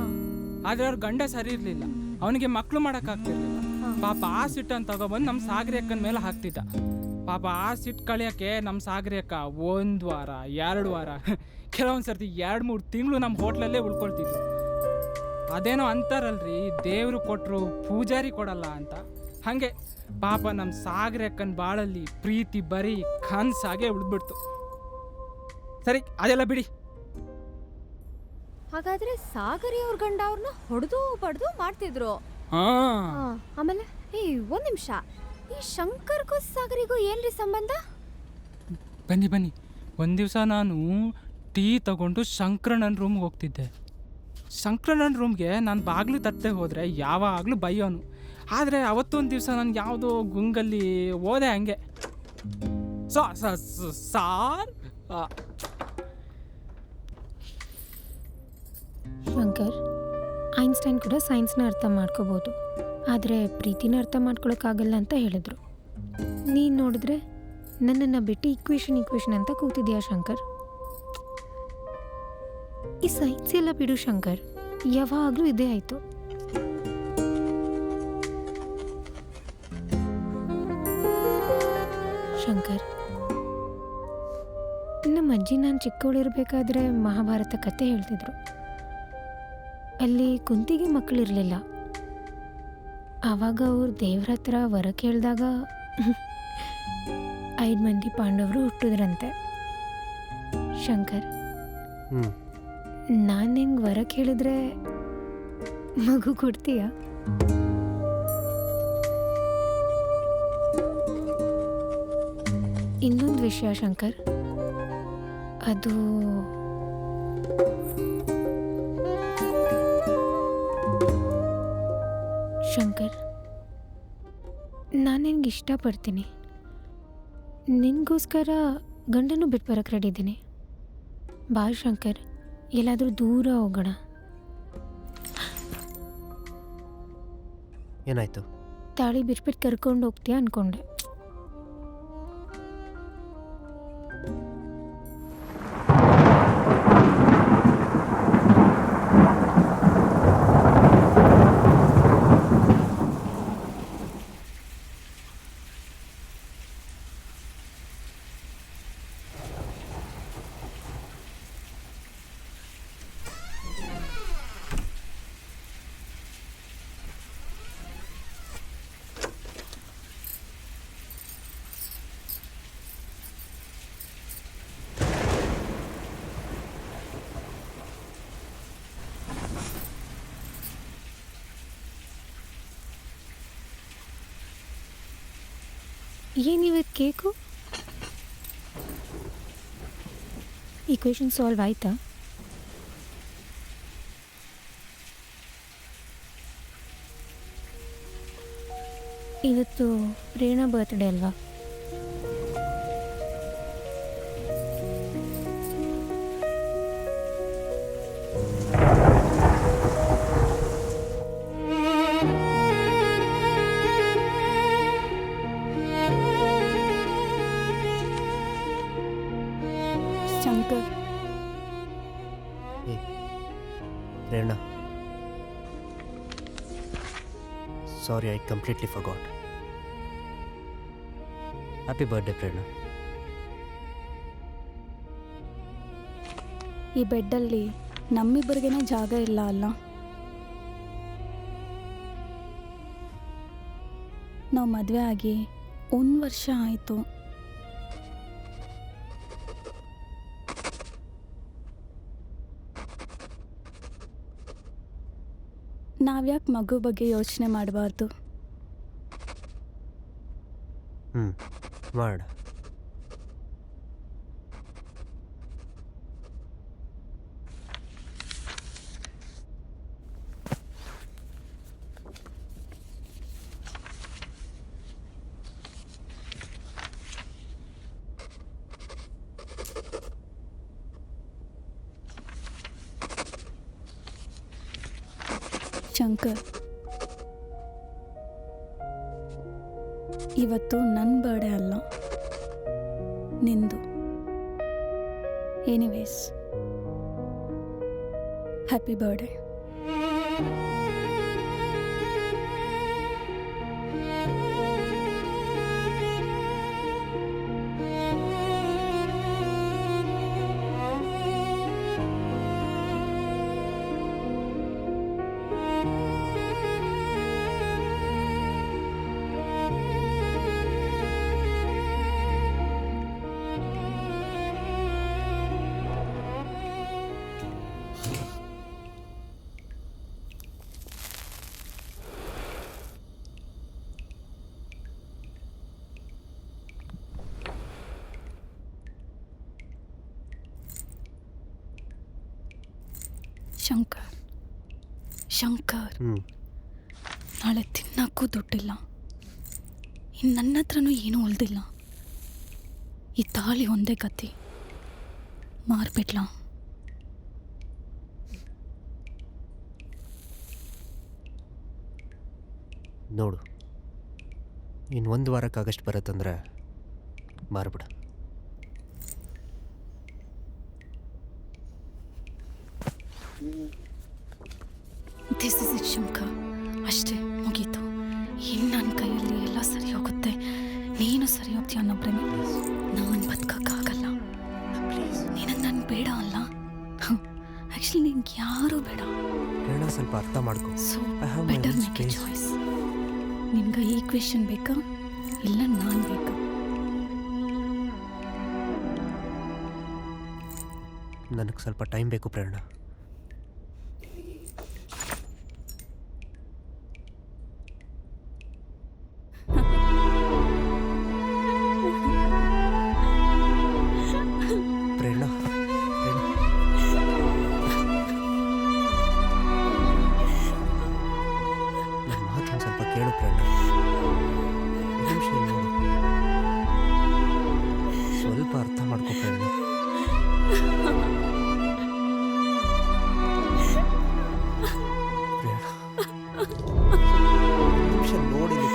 ಆದ್ರೆ ಅವ್ರ ಗಂಡ ಸರಿ ಇರ್ಲಿಲ್ಲ, ಅವನಿಗೆ ಮಕ್ಳು ಮಾಡಕ್ ಆಗ್ತಿರ್ಲಿಲ್ಲ. ಪಾಪ ಆ ಸಿಟ್ಟನ್ನು ತಗೊಬಂದು ನಮ್ ಸಾಗರಿ ಅಕ್ಕನ ಮೇಲೆ ಹಾಕ್ತಿದ್ದ. ಪಾಪ ಆ ಸಿಟ್ಟು ಕಳಿಯಕ್ಕೆ ನಮ್ ಸಾಗರಿ ಅಕ್ಕ 1 ವಾರ 2 ವಾರ ಕೆಲವೊಂದ್ಸರ್ತಿ 2-3 ತಿಂಗಳು ನಮ್ಮ ಹೋಟ್ಲಲ್ಲೇ ಉಳ್ಕೊಳ್ತಿದ್ರು. ಅದೇನೋ ಅಂತಾರಲ್ರಿ, ದೇವ್ರು ಕೊಟ್ರು ಪೂಜಾರಿ ಕೊಡಲ್ಲ ಅಂತ. ಹಂಗೆ ಪಾಪ ನಮ್ ಸಾಗರಿ ಅಕ್ಕನ ಬಾಳಲ್ಲಿ ಪ್ರೀತಿ ಬರೀ ಕನ್ಸಾಗೆ ಉಳಿದ್ಬಿಡ್ತು. ಸರಿ ಅದೆಲ್ಲ ಬಿಡಿ. ಹಾಗಾದ್ರೆ ಸಾಗರಿ ಅವ್ರ ಗಂಡ ಅವ್ರನ್ನ ಹೊಡೆದು ಬಡ್ದು ಮಾಡ್ತಿದ್ರು. ಆಮೇಲೆ ಒಂದ್ ನಿಮಿಷ, ಈ ಶಂಕರ್ಗೂ ಸಾಗರಿಗೂ ಏನ್ರಿ ಸಂಬಂಧ? ಬನ್ನಿ ಒಂದ್ ದಿವಸ ನಾನು ಟೀ ತಗೊಂಡು ಶಂಕರಣ್ಣನ ರೂಮ್ಗೆ ಹೋಗ್ತಿದ್ದೆ. ಶಂಕರಣ್ಣನ ರೂಮ್ಗೆ ನಾನು ಬಾಗ್ಲು ತಟ್ಟೆ ಹೋದ್ರೆ ಯಾವಾಗಲೂ ಬೈಯೋನು. ಆದರೆ ಅವತ್ತೊಂದು ದಿವಸ ನಾನು ಯಾವುದೋ ಗುಂಗಲ್ಲಿ ಹೋದೆ. ಹಂಗೆ ಸಾರ್ ಶಂಕರ್, ಐನ್ಸ್ಟೈನ್ ಕೂಡ ಸೈನ್ಸ್ನ ಅರ್ಥ ಮಾಡ್ಕೋಬೋದು, ಆದರೆ ಪ್ರೀತಿನ ಅರ್ಥ ಮಾಡ್ಕೊಳಕ್ಕಾಗಲ್ಲ ಅಂತ ಹೇಳಿದ್ರು. ನೀನು ನೋಡಿದ್ರೆ ನನ್ನನ್ನು ಬಿಟ್ಟು ಈಕ್ವೇಷನ್ ಅಂತ ಕೂತಿದ್ಯಾ ಶಂಕರ್? ಈ ಸೈನ್ಸ್ ಎಲ್ಲ ಬಿಡು ಶಂಕರ್, ಯಾವಾಗಲೂ ಇದೇ ಆಯಿತು. ಶಂಕರ್, ನಮ್ಮ ಅಜ್ಜಿ ನಾನು ಚಿಕ್ಕವಳಿರ್ಬೇಕಾದ್ರೆ ಮಹಾಭಾರತ ಕತೆ ಹೇಳ್ತಿದ್ರು. ಅಲ್ಲಿ ಕುಂತಿಗೆ ಮಕ್ಕಳಿರಲಿಲ್ಲ. ಆವಾಗ ಅವ್ರು ದೇವ್ರ ಹತ್ರ ವರ ಕೇಳಿದಾಗ 5 ಮಂದಿ ಪಾಂಡವರು ಹುಟ್ಟಿದ್ರಂತೆ. ಶಂಕರ್, ನಾನು ನಿಂಗೆ ವರ ಕೇಳಿದ್ರೆ ಮಗು ಕೊಡ್ತೀಯಾ? ಇನ್ನೊಂದು ವಿಷಯ ಶಂಕರ್, ಅದು ಶಂಕರ್, ನಾನು ನಿನ್ಗೆ ಇಷ್ಟಪಡ್ತೀನಿ. ನಿನಗೋಸ್ಕರ ಗಂಡನೂ ಬಿಟ್ಟು ಬರೋಕ್ಕೆ ರೆಡಿ ಇದ್ದೀನಿ. ಬಾ ಶಂಕರ್, ಎಲ್ಲಾದರೂ ದೂರ ಹೋಗೋಣ. ಏನಾಯ್ತು? ತಾಳಿ ಬಿಟ್ಬಿಟ್ಟು ಕರ್ಕೊಂಡು ಹೋಗ್ತೀಯಾ ಅಂದ್ಕೊಂಡೆ. ಏನಿವತ್ತು ಕೇಕು? ಈಕ್ವೇಷನ್ ಸಾಲ್ವ್ ಆಯಿತಾ? ಇವತ್ತು ಪ್ರೇರಣಾ ಬರ್ತ್ಡೇ ಅಲ್ವಾ? Shankar, Prerana, sorry, I completely forgot. Happy birthday Prerana. ಈ ಬೆಡ್ಡಲ್ಲಿ ನಮ್ಮಿಬ್ಬರಿಗೇನೆ ಜಾಗ ಇಲ್ಲ ಅಲ್ಲ? ನಾವು ಮದುವೆ ಆಗಿ 1 ವರ್ಷ ಆಯಿತು. ನಾವ್ಯಾಕೆ ಮಗು ಬಗ್ಗೆ ಯೋಚನೆ ಮಾಡಬಾರ್ದು? ಮಾಡ. ಶಂಕರ್, ಇವತ್ತು ನನ್ನ ಬರ್ಡೇ ಅಲ್ಲ, ನಿಂದು. Anyways, happy birthday. Shankar, Shankar, ನಾಳೆ ತಿನ್ನಕ್ಕೂ ದುಡ್ಡಿಲ್ಲ. ಇನ್ನು ನನ್ನ ಹತ್ರನೂ ಏನೂ ಉಳ್ದಿಲ್ಲ. ಈ ತಾಳಿ ಒಂದೇ ಕತ್ತಿ, ಮಾರ್ಬಿಡ್ಲಾ? ನೋಡು, ಇನ್ನು 1 ವಾರಕ್ಕೆ ಆಗಸ್ಟ್ ಬರುತ್ತಂದ್ರೆ ಮಾರ್ಬಿಡ. This is it Shankar. ಅಷ್ಟೇ, ಮುಗೀತು. ಇನ್ನು ನನ್ನ ಕೈಯಲ್ಲಿ ಎಲ್ಲ ಸರಿ ಹೋಗುತ್ತೆ. ನೀನು ಸರಿ ಹೋಗ್ತೀಯ ಅನ್ನೋ ಪ್ರೇಮಿ. ನಾನು ಬದುಕೋಕ್ಕಾಗಲ್ಲ. ಪ್ಲೀಸ್, ನೀನು ನನ್ನ ಬೇಡ ಅಲ್ಲ. ಆ್ಯಕ್ಚುಲಿ ನಿನ್ಗೆ ಯಾರೂ ಬೇಡ. ಪ್ರೇರಣಾ, ಸ್ವಲ್ಪ ಅರ್ಥ ಮಾಡ್ಕೊ. So better make A choice. ನಿಮ್ಗೆ ಈ ಕ್ವೆಶನ್ ಬೇಕಾ ಇಲ್ಲ ನಾನು ಬೇಕಾ? ನನಗೆ ಸ್ವಲ್ಪ ಟೈಮ್ ಬೇಕು ಪ್ರೇರಣಾ. ಪ್ರೇರಣಾ, ನನ್ನ ಮಾತನ್ನು ಸ್ವಲ್ಪ ಕೇಳು ಪ್ರೇರಣಾ. ನಿಮಿಷ ನೋಡು, ಸ್ವಲ್ಪ ಅರ್ಥ ಮಾಡ್ಕೊ ಪ್ರೇರಣಾ. ನಿಮಿಷ ನೋಡಿದೆ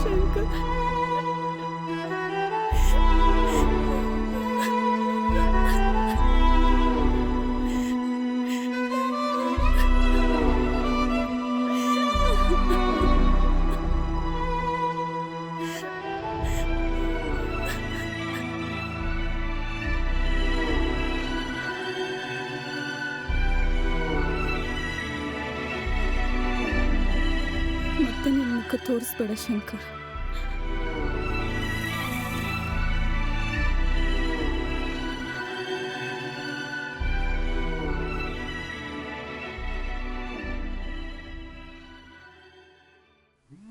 ಶಂಕರ್. ಮತ್ತೆ ನಿನ್ನ ಮುಖ ತೋರಿಸ್ಬೇಡ ಶಂಕರ್. ಶಂಕರ್,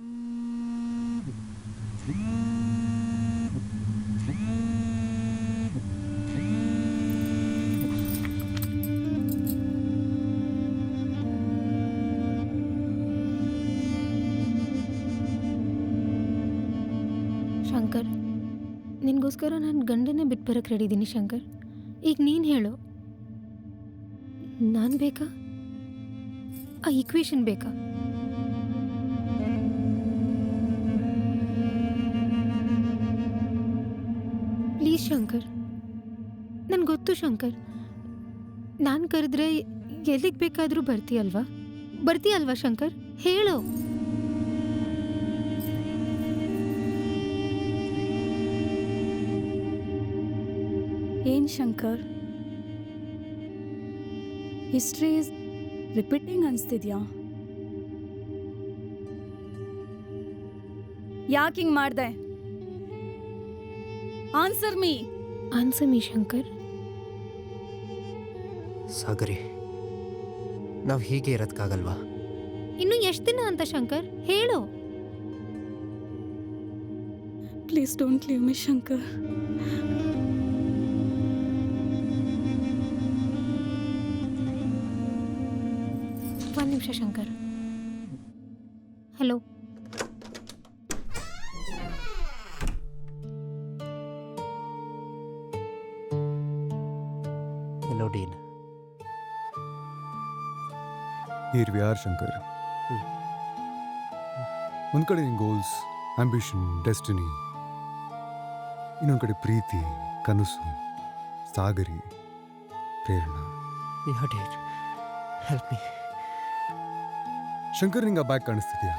ನಿನಗೋಸ್ಕರ ನಾನು ಗಂಡನೇ ಬಿಟ್ಟು ಬರೋಕ್ಕೆ ರೆಡಿ ಇದ್ದೀನಿ ಶಂಕರ್. ಈಗ ನೀನು ಹೇಳು, ನಾನು ಬೇಕಾ, ಆ ಈಕ್ವೇಷನ್ ಬೇಕಾ? ಪ್ಲೀಸ್ ಶಂಕರ್, ನನಗೆ ಗೊತ್ತು ಶಂಕರ್, ನಾನು ಕರೆದ್ರೆ ಎಲ್ಲಿಗೆ ಬೇಕಾದರೂ ಬರ್ತೀಯಲ್ವಾ ಶಂಕರ್? ಹೇಳು. ಏನ್ ಶಂಕರ್, ಹಿಸ್ಟ್ರಿ ಇಸ್ ರಿಪೀಟಿಂಗ್ ಅನಿಸ್ತಿದ್ಯಾ? ಯಾಕೆ ಹಿಂಗೆ ಮಾಡಿದೆ? Answer me Shankar. ಸಾಗರಿ, ನಾವು ಹೀಗೆ ಇರೋದಕ್ಕಾಗಲ್ವಾ? ಇನ್ನು ಎಷ್ಟು ದಿನ ಅಂತ ಶಂಕರ್? ಹೇಳು. Please don't leave me Shankar. ಒಂದು ನಿಮಿಷ Shankar. Hello. Hello dean. Here we are Shankar. ಒಂದು ಕಡೆ ನಿನ್ನ ಗೋಲ್ಸ್, ಆಂಬಿಷನ್, ಡೆಸ್ಟಿನಿ, ಇನ್ನೊಂದು ಕಡೆ ಪ್ರೀತಿ, ಕನಸು, ಸಾಗರಿ, ಪ್ರೇರಣಾ. Help me. ಶಂಕರ್, ನಿಂಗೆ ಆ ಬ್ಯಾಗ್ ಕಾಣಿಸ್ತಿದ್ಯಾ?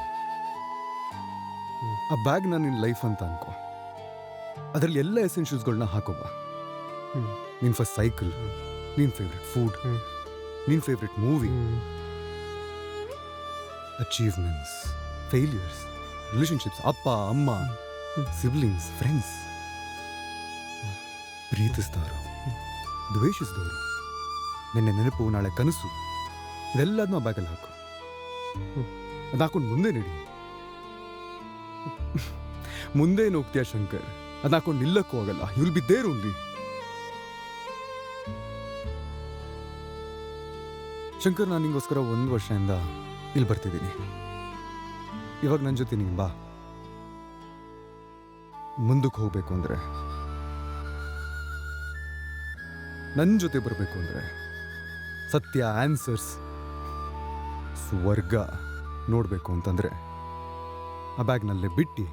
ಆ ಬ್ಯಾಗ್ ನಾನು ನಿನ್ನ ಲೈಫ್ ಅಂತ ಅನ್ಕೋ. ಅದರಲ್ಲಿ ಎಲ್ಲ ಎಸೆನ್ಷಿಯಲ್ಸ್ಗಳನ್ನ ಹಾಕೋಬ. ನಿನ್ನ ಫಸ್ಟ್ ಸೈಕಲ್, ನಿನ್ನ ಫೇವ್ರೆಟ್ ಫುಡ್, ನಿನ್ನ favourite movie, achievements, failures, relationships, ಅಪ್ಪ ಅಮ್ಮ, ಸಿಬ್ಲಿಂಗ್ಸ್, ಫ್ರೆಂಡ್ಸ್, ಪ್ರೀತಿಸಿದವರು, ದ್ವೇಷಿಸಿದವರು, ನಿನ್ನೆ ನೆನಪು, ನಾಳೆ ಕನಸು, ಇದೆಲ್ಲದನ್ನೂ ಆ ಬ್ಯಾಗಲ್ಲಿ ಹಾಕು. ಅದು ಹಾಕೊಂಡು ಮುಂದೆ ನಡಿ. ಮುಂದೆ ಏನು ಹೋಗ್ತೀಯ ಶಂಕರ್? ಅದು ಹಾಕೊಂಡು ನಿಲ್ಲಕ್ಕೂ ಆಗಲ್ಲ. You will be there only. Shankar, ನಾನು ನಿಂಗೋಸ್ಕರ 1 ವರ್ಷದಿಂದ ಇಲ್ಲಿ ಬರ್ತಿದ್ದೀನಿ. ಇವಾಗ ನನ್ನ ಜೊತೆ ನೀನು ಬಾ. ಮುಂದಕ್ಕೆ ಹೋಗ್ಬೇಕು ಅಂದರೆ, ನನ್ನ ಜೊತೆ ಬರಬೇಕು ಅಂದರೆ, ಸತ್ಯ, ಆನ್ಸರ್ಸ್, ಸ್ವರ್ಗ ನೋಡಬೇಕು ಅಂತಂದರೆ ಆ ಬ್ಯಾಗ್ನಲ್ಲೇ ಬಿಟ್ಟು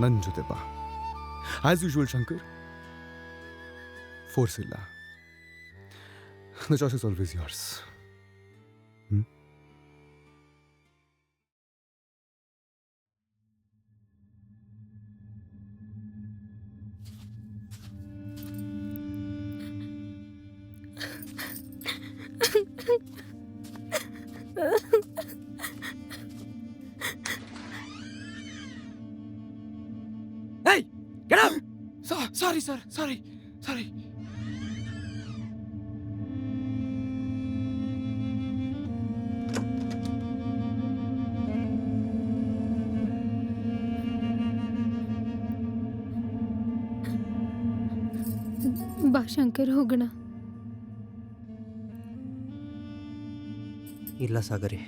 ನನ್ನ ಜೊತೆ ಬಾ. ಆ್ಯಸ್ ಯೂಶುವಲ್ ಶಂಕರ್, ಫೋರ್ಸ್ ಇಲ್ಲ. The choice is always yours. Hey, get up! Sorry, sir. Sorry. ಬಾ ಶಂಕರ್, ಹೋಗೋಣ. ಇಲ್ಲ ಸಾಗರಿ,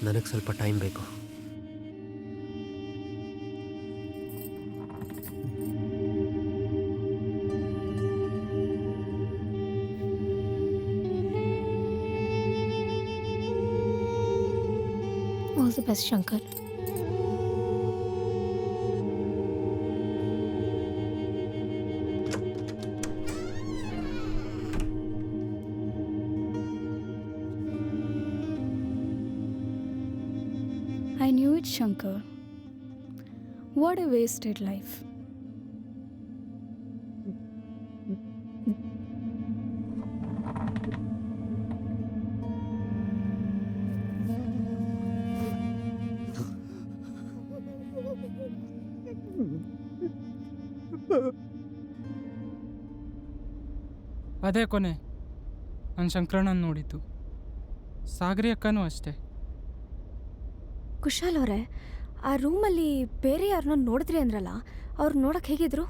ನನಗೆ ಸ್ವಲ್ಪ ಟೈಮ್ ಬೇಕು. All the best Shankar. I knew it, Shankar. What a wasted life. ಅದೇ ಕೊನೆ ನಾನು ಶಂಕರಣ್ಣನ ನೋಡಿದ್ದು. ಸಾಗರಿ ಅಕ್ಕನೂ ಅಷ್ಟೇ. ಕುಶಾಲ್ ಅವರೇ, ಆ ರೂಮಲ್ಲಿ ಬೇರೆ ಯಾರನ್ನೋ ನೋಡಿದ್ರಿ ಅಂದ್ರಲ್ಲ, ಅವ್ರು ನೋಡಕ್ಕೆ ಹೇಗಿದ್ರು?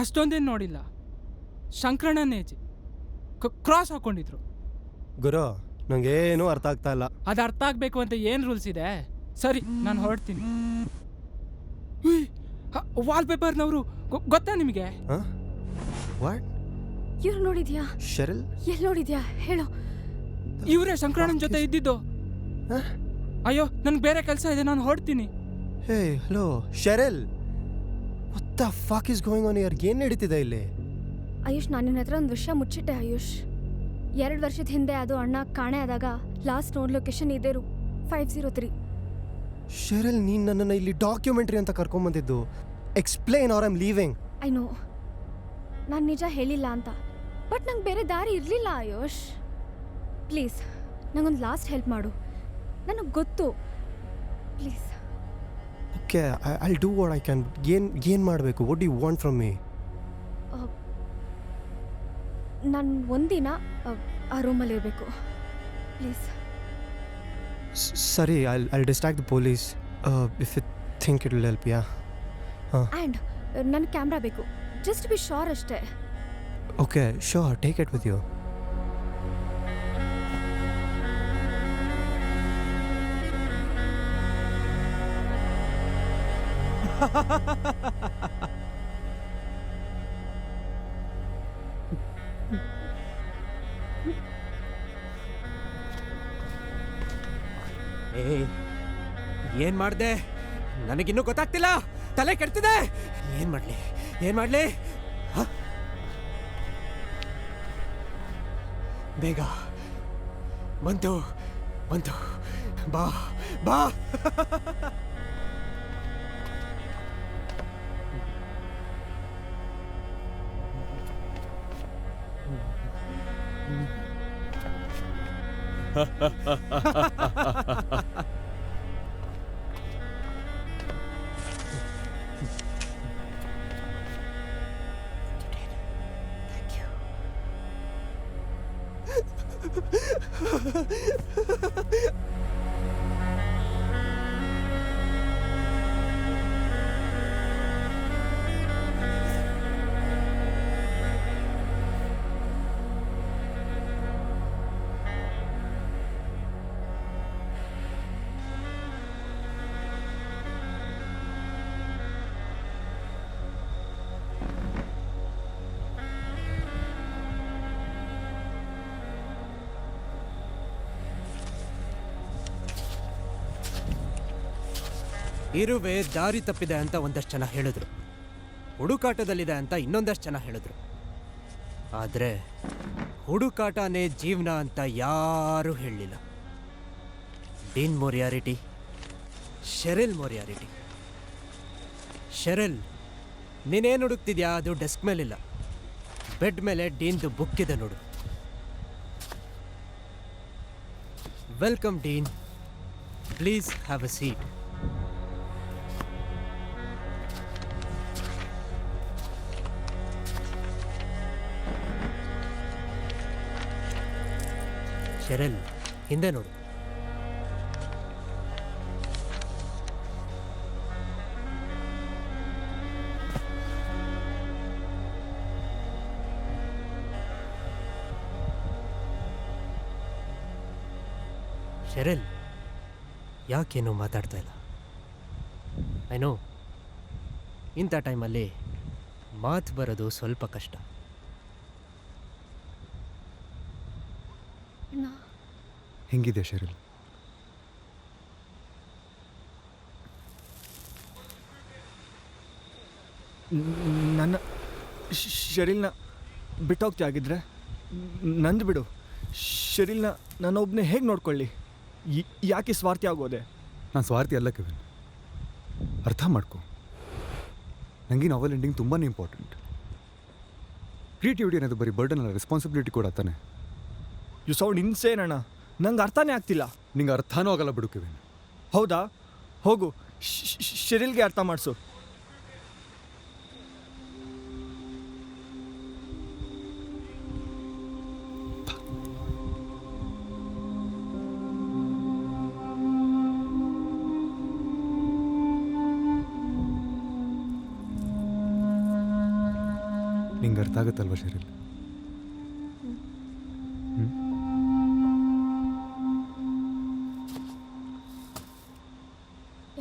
ಅಷ್ಟೊಂದೇನು ನೋಡಿಲ್ಲ. ಶಂಕರಣ್ಣನೇಜಿ ಕ್ರಾಸ್ ಹಾಕೊಂಡಿದ್ರು. ಗುರು ನಂಗೇನು ಅರ್ಥ ಆಗ್ತಾ ಇಲ್ಲ. ಅದು ಅರ್ಥ ಆಗಬೇಕು ಅಂತ ಏನು ರೂಲ್ಸ್ ಇದೆ? ಸರಿ, ನಾನು ಹೊರಡ್ತೀನಿ. ವಾಲ್ಪೇಪರ್ನವರು ಗೊತ್ತಾ ನಿಮಗೆ? ವಾಟ್? ಇವ್ರು ನೋಡಿದ್ಯಾ? ಶೆರಿಲ್? ಎಲ್ಲಿ ನೋಡಿದ್ಯಾ ಹೇಳು. ಇವರೇ ಶಂಕರಣ್ಣನ ಜೊತೆ ಇದ್ದಿದ್ದು. ಅಯ್ಯೋ, ನನ್ಗೆ ಬೇರೆ ಕೆಲಸ ಇದೆ, ನಾನು ಹೊರಡ್ತೀನಿ. Hey hello Sheryl, what the fuck is going on here? ಏನು ನಡೀತಿದೆ ಇಲ್ಲಿ? ಆಯುಷ್, ನಾನು ನಿನ್ನ ಹತ್ರ ಒಂದು ವಿಷಯ ಮುಚ್ಚಿಟ್ಟೆ ಆಯುಷ್. 2 ವರ್ಷದ ಹಿಂದೆ ಅದು ಅಣ್ಣ ಕಾಣೆ ಆದಾಗ ಲಾಸ್ಟ್ ನೋಡ್ ಲೊಕೇಶನ್ ಇದೇ 503. ಶೆರಿಲ್, ನೀನು ನನ್ನನ್ನು ಇಲ್ಲಿ ಡಾಕ್ಯುಮೆಂಟ್ರಿ ಅಂತ ಕರ್ಕೊಂಬಂದಿದ್ದು. Explain or I am leaving. I know, ನಾನು ನಿಜ ಹೇಳಿಲ್ಲ ಅಂತ, ಬಟ್ ನಂಗೆ ಬೇರೆ ದಾರಿ ಇರಲಿಲ್ಲ ಆಯುಷ್. ಪ್ಲೀಸ್ ನಂಗೊಂದು ಲಾಸ್ಟ್ ಹೆಲ್ಪ್ ಮಾಡು, ನನಗೆ ಗೊತ್ತು, please. Okay, I do what I can. ಏನು ಮಾಡಬೇಕು? What do you want from me? ನಾನು ಒಂದಿನ ಆ ರೂಮಲ್ಲಿ ಇರಬೇಕು, ಪ್ಲೀಸ್. ಸರಿ, I distract the police if you think it will help. Yeah. And ನನ್ನ ಕ್ಯಾಮ್ರಾ ಬೇಕು, ಜಸ್ಟ್ ಬಿ ಶೋರ್ ಅಷ್ಟೇ. Okay, sure, take it with you. ಏನ್ ಮಾಡ್ದೆ? ನನಗಿನ್ನೂ ಗೊತ್ತಾಗ್ತಿಲ್ಲ, ತಲೆ ಕೆಡ್ತಿದೆ. ಏನ್ ಮಾಡ್ಲಿ? ಬೇಗ ಬಂತು, ಬಾ. ಇರುವೆ ದಾರಿ ತಪ್ಪಿದೆ ಅಂತ ಒಂದಷ್ಟು ಜನ ಹೇಳಿದ್ರು, ಹುಡುಕಾಟದಲ್ಲಿದೆ ಅಂತ ಇನ್ನೊಂದಷ್ಟು ಜನ ಹೇಳಿದ್ರು. ಆದರೆ ಹುಡುಕಾಟನೇ ಜೀವನ ಅಂತ ಯಾರೂ ಹೇಳಲಿಲ್ಲ. Dean Moriarty, Sheryl Moriarty. Sheryl, ನೀನೇನು ಹುಡುಕ್ತಿದ್ಯಾ? ಅದು ಡೆಸ್ಕ್ ಮೇಲಿಲ್ಲ, ಬೆಡ್ ಮೇಲೆ ಡೀನ್ದು ಬುಕ್ ಇದೆ ನೋಡು. Welcome dean, please have a seat. Cheryl, ಹಿಂದೆ ನೋಡು. ಶೆರಿಲ್, ಯಾಕೇನು ಮಾತಾಡ್ತಾ ಇಲ್ಲ? ಐ ನೋ, ಇಂಥ ಟೈಮಲ್ಲಿ ಮಾತು ಬರೋದು ಸ್ವಲ್ಪ ಕಷ್ಟ. ಹೆಂಗಿದೆ ಶೆರಿಲ್? ನನ್ನ ಶೆರಿಲ್ನ ಬಿಟ್ಟೋಗ್ತಿಯಾಗಿದ್ರೆ ನಂದು ಬಿಡು. ಶೆರಿಲ್ನ ನಾನೊಬ್ಬನೇ ಹೇಗೆ ನೋಡ್ಕೊಳ್ಳಿ? ಯಾಕೆ ಸ್ವಾರ್ಥಿ ಆಗೋದೆ? ನಾನು ಸ್ವಾರ್ಥಿ ಅಲ್ಲ ಕೆವಿನ್, ಅರ್ಥ ಮಾಡ್ಕೊ. ನನಗೆ ನಾವೆಲ್ ಎಂಡಿಂಗ್ ತುಂಬಾ ಇಂಪಾರ್ಟೆಂಟ್. ಕ್ರಿಯೇಟಿವಿಟಿ ಅನ್ನೋದು ಬರೀ ಬರ್ಡನ್ ಅಲ್ಲ, ರೆಸ್ಪಾನ್ಸಿಬಿಲಿಟಿ ಕೂಡ ತಾನೆ. ಯು ಸೌಂಡ್ ಇನ್ಸೇನ್ ಅಣ್ಣ, ನಂಗೆ ಅರ್ಥನೇ ಆಗ್ತಿಲ್ಲ. ನಿಂಗೆ ಅರ್ಥನೂ ಆಗಲ್ಲ ಬಿಡು ಕೆವಿನ್. ಹೌದಾ? ಹೋಗು, ಶೆರಿಲ್ಗೆ ಅರ್ಥ ಮಾಡಿಸು. ನಿಂಗೆ ಅರ್ಥ ಆಗುತ್ತಲ್ವ ಶರೀಲ್?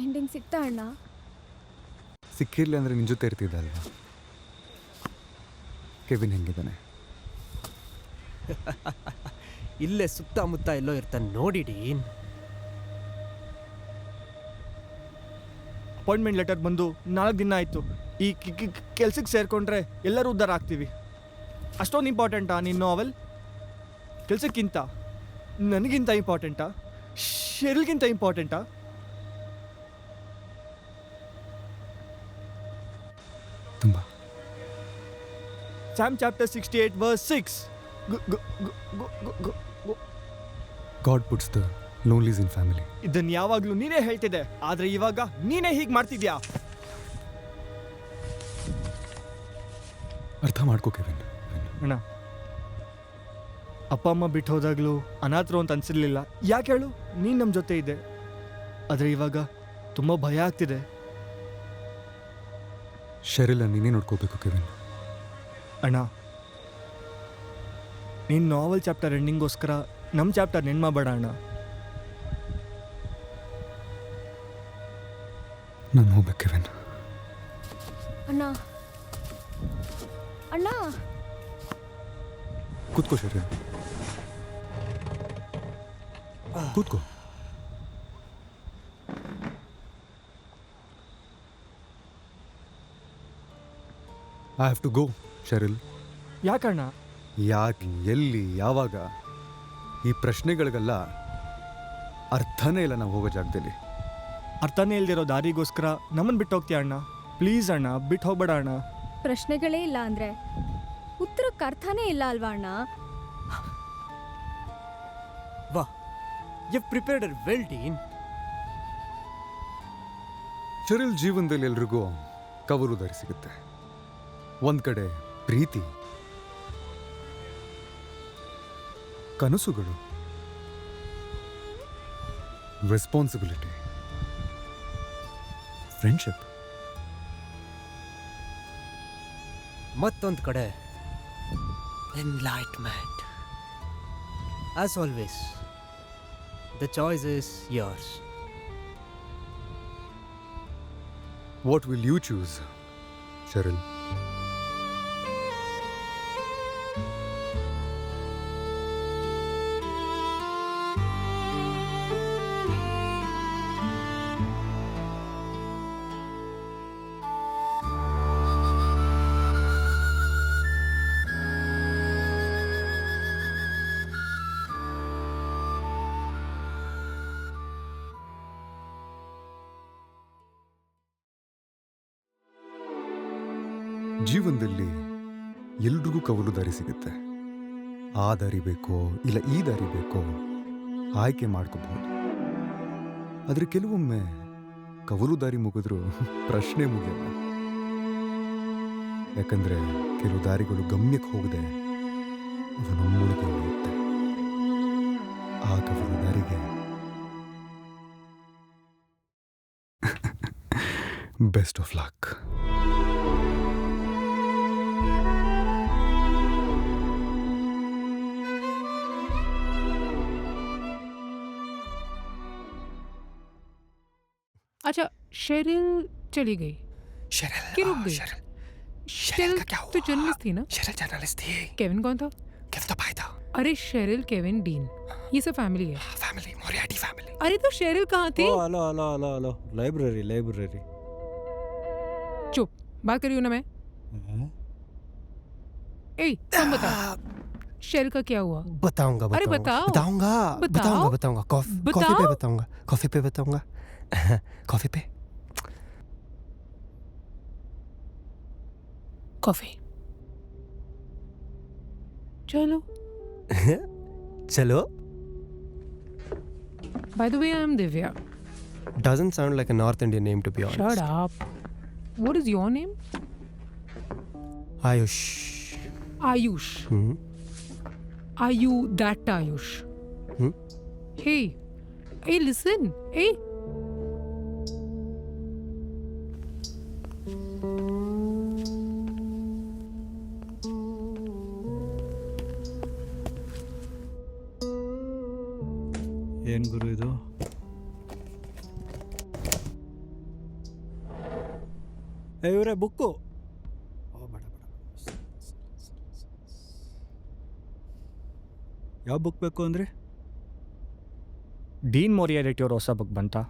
ಎಂಡಿಂಗ್ ಸಿಗ್ತಾ ಅಣ್ಣ? ಸಿಕ್ಕಿರ್ಲಿ ಅಂದರೆ ನಿನ್ನ ಜೊತೆ ಇರ್ತಿದ್ದ ಅಲ್ವಾ? ಕೆವಿನ್ ಹೆಂಗಿದ್ದಾನೆ? ಇಲ್ಲೇ ಸುತ್ತಮುತ್ತ ಎಲ್ಲೋ ಇರ್ತಾನೆ ನೋಡಿ ಡೀನ್. ಅಪಾಯಿಂಟ್ಮೆಂಟ್ ಲೆಟರ್ ಬಂದು 4 ದಿನ ಆಯಿತು. ಈ ಕೆಲ್ಸಕ್ಕೆ ಸೇರಿಕೊಂಡ್ರೆ ಎಲ್ಲರೂ ಉದ್ಧಾರ ಆಗ್ತೀವಿ. ಅಷ್ಟೊಂದು ಇಂಪಾರ್ಟೆಂಟಾ ನಿನ್ನ ನಾವೆಲ್? ಕೆಲಸಕ್ಕಿಂತ ನನಗಿಂತ ಇಂಪಾರ್ಟೆಂಟಾ? ಶೆರಿಲ್ಗಿಂತ ಇಂಪಾರ್ಟೆಂಟಾ? ತುಂಬ. Psalm chapter 68 verse 6. God puts the lonelies in family. ಇದನ್ನು ಯಾವಾಗಲೂ ನೀನೇ ಹೇಳ್ತಿದ್ದೆ, ಆದರೆ ಇವಾಗ ನೀನೇ ಹೀಗೆ ಮಾಡ್ತಿದ್ಯಾ. ಅರ್ಥ ಮಾಡ್ಕೋ ಕೆವಿನ್. ಅಣ್ಣ, ಅಪ್ಪ ಅಮ್ಮ ಬಿಟ್ಟು ಹೋದಾಗಲೂ ಅನಾಥರು ಅಂತ ಅನ್ಸಿರ್ಲಿಲ್ಲ. ಯಾಕೆ ಹೇಳು? ನೀನು ನಮ್ಮ ಜೊತೆ ಇದೆ. ಆದರೆ ಇವಾಗ ತುಂಬ ಭಯ ಆಗ್ತಿದೆ. ಶೆರಿಲ್ ನೀನೇ ನೋಡ್ಕೋಬೇಕು ಕೆವಿನ್. ಅಣ್ಣ, ನೀನು ನಾವೆಲ್ ಚಾಪ್ಟರ್ ಎಂಡಿಂಗೋಸ್ಕರ ನಮ್ಮ ಚಾಪ್ಟರ್ ನೆನ್ ಮಾಡಬೇಡ ಅಣ್ಣ. ನಾನು ಹೋಗ್ಬೇಕು ಕೆವಿನ್. ಅಣ್ಣ ಅಣ್ಣ ಕೂತ್ಕೋ ಶೆರಿಲ್, ಕೂತ್ಕೋ. I have to go Sheryl. ಯಾಕಣ್ಣ? ಯಾಕೆ, ಎಲ್ಲಿ, ಯಾವಾಗ? ಈ ಪ್ರಶ್ನೆಗಳಿಗೆಲ್ಲ ಅರ್ಥನೇ ಇಲ್ಲ ನಾವು ಹೋಗೋ ಜಾಗದಲ್ಲಿ. ಅರ್ಥನೇ ಇಲ್ದಿರೋ ದಾರಿಗೋಸ್ಕರ ನಮ್ಮನ್ನು ಬಿಟ್ಟು ಹೋಗ್ತೀಯ ಅಣ್ಣ? ಪ್ಲೀಸ್ ಅಣ್ಣ, ಬಿಟ್ಟು ಹೋಗ್ಬೇಡ ಅಣ್ಣ. ಪ್ರಶ್ನೆಗಳೇ ಇಲ್ಲ ಅಂದ್ರೆ ಉತ್ತರಕ್ಕೆ ಅರ್ಥನೇ ಇಲ್ಲ ಅಲ್ವಾ ಅಣ್ಣ? ವಾ, you prepared well Dean. Sheryl ಜೀವನದಲ್ಲಿ ಎಲ್ರಿಗೂ ಕವಲು ದಾರಿ ಸಿಗುತ್ತೆ. ಒಂದ್ ಕಡೆ ಪ್ರೀತಿ, ಕನಸುಗಳು, ರೆಸ್ಪಾನ್ಸಿಬಿಲಿಟಿ, ಫ್ರೆಂಡ್ಶಿಪ್. ಮತ್ತೊಂದು ಕಡೆ enlightenment. As always the choice is yours. What will you choose Sheryl? ಜೀವನದಲ್ಲಿ ಎಲ್ರಿಗೂ ಕವಲು ದಾರಿ ಸಿಗುತ್ತೆ. ಆ ದಾರಿ ಬೇಕೋ ಇಲ್ಲ ಈ ದಾರಿ ಬೇಕೋ ಆಯ್ಕೆ ಮಾಡ್ಕೋಬಹುದು. ಆದರೆ ಕೆಲವೊಮ್ಮೆ ಕವಲು ದಾರಿ ಮುಗಿದ್ರೂ ಪ್ರಶ್ನೆ ಮುಗಿಯಲ್ಲ. ಯಾಕಂದ್ರೆ ಕೆಲವು ದಾರಿಗಳು ಗಮ್ಯಕ್ಕೆ ಹೋಗದೆ ಅವು ನಮ್ಮೊಳಗೆ ಉಳಿಯುತ್ತೆ. ಆ ಕವಲು ದಾರಿಗೆ ಬೆಸ್ಟ್ ಆಫ್ ಲಕ್. अच्छा, शेरिल चली गई। शेरिल कि रुक गई? शेरिल का क्या हुआ? तो जर्नलिस्ट थी ना? शेरिल जर्नलिस्ट थी। केविन कौन था? केविन तो भाई था। अरे शेरिल, केविन, डीन, ये सब फैमिली है। Family, Moriarty family. अरे तो शेरिल कहाँ थी? Hello hello hello hello, library library. चुप, बात करी हूँ ना मैं। ए, तुम बता, शेरिल का क्या हुआ? बताऊंगा अरे बताओ। बताऊंगा। कॉफी पे बताऊंगा। कॉफी पे। कॉफी। चलो। चलो। By the way, I am Divya. Doesn't sound like a North Indian name, to be honest. Shut up. What is your name? Ayush. Ayush. Are you that Ayush? Hey, listen. Hey. ಇವರೇ book. ಯಾವ book ಬೇಕು ಅಂದರೆ? Dean ಮೋರಿಯಾರಿಟಿ ಅವ್ರ ಹೊಸ book ಬಂತಾ?